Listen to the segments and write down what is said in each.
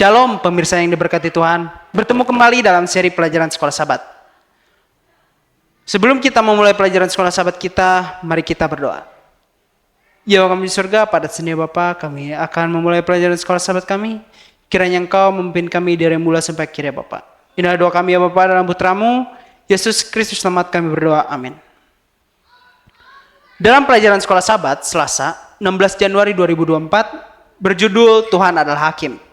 Shalom pemirsa yang diberkati Tuhan. Bertemu kembali dalam seri pelajaran Sekolah Sabat. Sebelum kita memulai pelajaran Sekolah Sabat kita, mari kita berdoa. Ya kami di surga, pada seni Bapa, kami akan memulai pelajaran Sekolah Sabat kami. Kiranya Engkau memimpin kami dari mula sampai akhir ya Bapa. Inilah doa kami ya Bapa dalam putra-Mu, Yesus Kristus selamat kami berdoa. Amin. Dalam pelajaran Sekolah Sabat, Selasa, 16 Januari 2024, berjudul Tuhan adalah Hakim.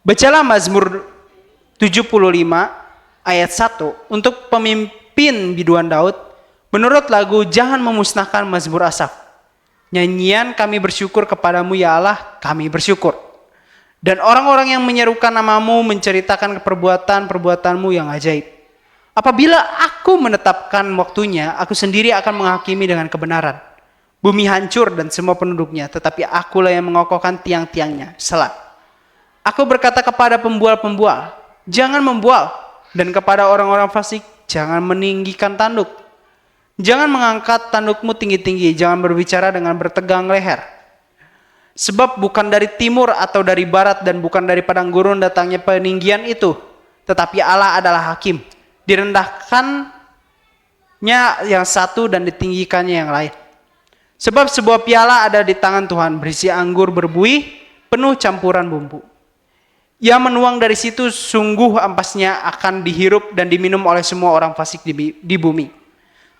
Bacalah Mazmur 75 ayat 1 untuk pemimpin biduan Daud menurut lagu Jangan Memusnahkan Mazmur Asaf. Nyanyian kami bersyukur kepadamu ya Allah, kami bersyukur. Dan orang-orang yang menyerukan namamu menceritakan perbuatan-perbuatanmu yang ajaib. Apabila aku menetapkan waktunya, aku sendiri akan menghakimi dengan kebenaran. Bumi hancur dan semua penduduknya, tetapi akulah yang mengokohkan tiang-tiangnya. Selah. Aku berkata kepada pembual-pembual, jangan membual. Dan kepada orang-orang fasik, jangan meninggikan tanduk. Jangan mengangkat tandukmu tinggi-tinggi, jangan berbicara dengan bertegang leher. Sebab bukan dari timur atau dari barat dan bukan dari padang gurun datangnya peninggian itu. Tetapi Allah adalah hakim. Direndahkannya yang satu dan ditinggikannya yang lain. Sebab sebuah piala ada di tangan Tuhan, berisi anggur berbuih, penuh campuran bumbu. Ia menuang dari situ, sungguh ampasnya akan dihirup dan diminum oleh semua orang fasik di bumi.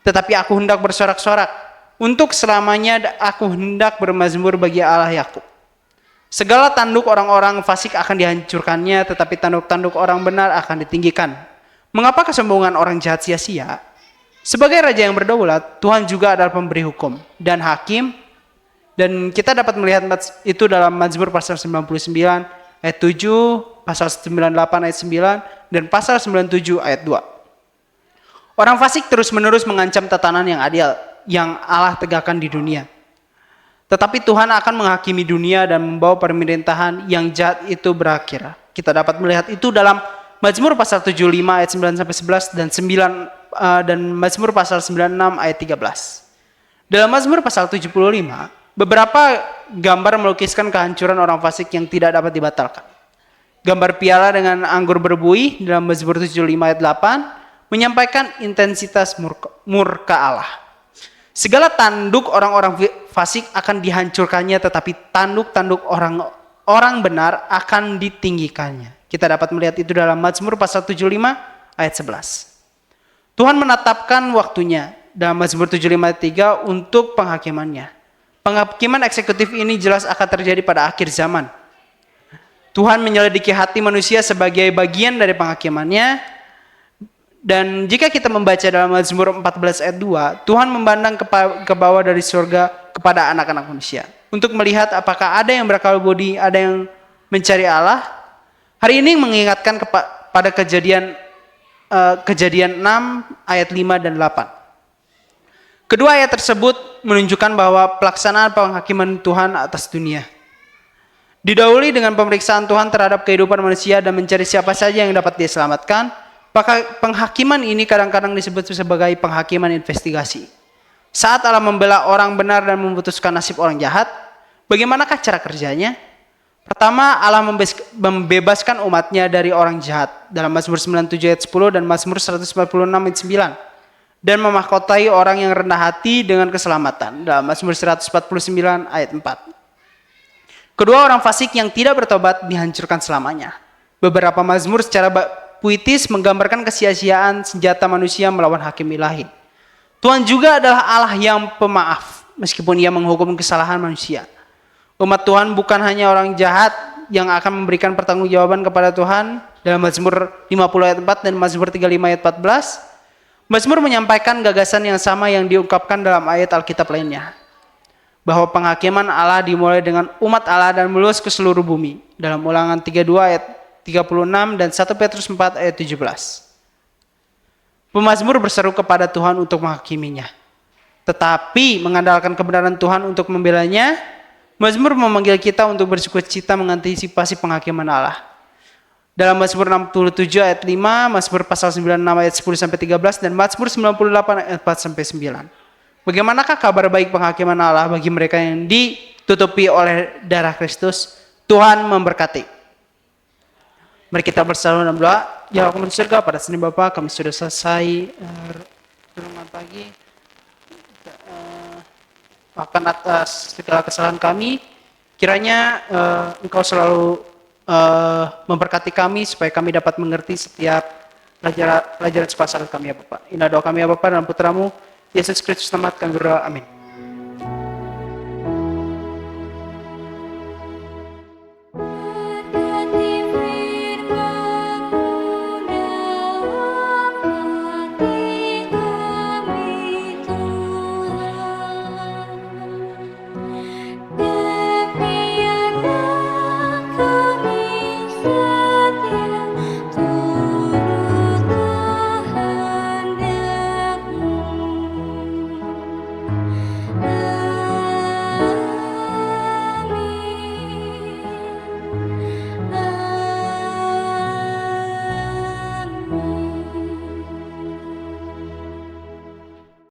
Tetapi aku hendak bersorak-sorak, untuk selamanya aku hendak bermazmur bagi Allah Yakub. Segala tanduk orang-orang fasik akan dihancurkannya, tetapi tanduk-tanduk orang benar akan ditinggikan. Mengapa kesombongan orang jahat sia-sia? Sebagai raja yang berdaulat, Tuhan juga adalah pemberi hukum dan hakim. Dan kita dapat melihat itu dalam Mazmur pasal 99 ayat 7, pasal 98 ayat 9, dan pasal 97 ayat 2. Orang fasik terus-menerus mengancam tatanan yang adil yang Allah tegakkan di dunia. Tetapi Tuhan akan menghakimi dunia dan membawa pemerintahan yang jahat itu berakhir. Kita dapat melihat itu dalam Mazmur pasal 75 ayat 9 sampai 11 dan Mazmur pasal 96 ayat 13. Dalam Mazmur pasal 75, beberapa gambar melukiskan kehancuran orang fasik yang tidak dapat dibatalkan. Gambar piala dengan anggur berbuih dalam Mazmur 75 ayat 8 menyampaikan intensitas murka Allah. Segala tanduk orang-orang fasik akan dihancurkannya, tetapi tanduk-tanduk orang benar akan ditinggikannya. Kita dapat melihat itu dalam Mazmur pasal 75 ayat 11. Tuhan menetapkan waktunya dalam Mazmur 75 ayat 3 untuk penghakimannya. Penghakiman eksekutif ini jelas akan terjadi pada akhir zaman. Tuhan menyelidiki hati manusia sebagai bagian dari penghakimannya. Dan jika kita membaca dalam Mazmur 14 ayat 2, Tuhan memandang ke bawah dari surga kepada anak-anak manusia. Untuk melihat apakah ada yang berakal budi, ada yang mencari Allah. Hari ini mengingatkan pada kejadian 6 ayat 5 dan 8. Kedua ayat tersebut menunjukkan bahwa pelaksanaan penghakiman Tuhan atas dunia didahului dengan pemeriksaan Tuhan terhadap kehidupan manusia dan mencari siapa saja yang dapat diselamatkan. Maka penghakiman ini kadang-kadang disebut sebagai penghakiman investigasi. Saat Allah membela orang benar dan memutuskan nasib orang jahat, bagaimanakah cara kerjanya? Pertama, Allah membebaskan umatnya dari orang jahat dalam Mazmur 97 ayat 10 dan Mazmur 146 ayat 9. Dan memahkotai orang yang rendah hati dengan keselamatan dalam Mazmur 149 ayat 4. Kedua, orang fasik yang tidak bertobat dihancurkan selamanya. Beberapa mazmur secara puitis menggambarkan kesia-siaan senjata manusia melawan hakim ilahi. Tuhan juga adalah Allah yang pemaaf meskipun ia menghukum kesalahan manusia. Umat Tuhan bukan hanya orang jahat yang akan memberikan pertanggungjawaban kepada Tuhan dalam Mazmur 50 ayat 4 dan Mazmur 35 ayat 14. Mazmur menyampaikan gagasan yang sama yang diungkapkan dalam ayat Alkitab lainnya. Bahwa penghakiman Allah dimulai dengan umat Allah dan meluas ke seluruh bumi. Dalam Ulangan 32 ayat 36 dan 1 Petrus 4 ayat 17. Pemazmur berseru kepada Tuhan untuk menghakiminya. Tetapi mengandalkan kebenaran Tuhan untuk membelanya, Mazmur memanggil kita untuk bersukacita mengantisipasi penghakiman Allah. Dalam Mazmur 67 ayat 5, Mazmur pasal 96 ayat 10 sampai 13 dan Mazmur 98 ayat 4 sampai 9. Bagaimanakah kabar baik penghakiman Allah bagi mereka yang ditutupi oleh darah Kristus? Tuhan memberkati. Mari kita bersama dalam doa. Ya Allah di surga, pada Senin Bapa kami sudah selesai renungan pagi. Maafkan atas segala kesalahan kami. Kiranya Engkau selalu memberkati kami supaya kami dapat mengerti setiap pelajaran sekolah kami ya Bapak. Inilah doa kami ya Bapak dalam putramu Yesus Kristus, selamat kami berdoa. Amin.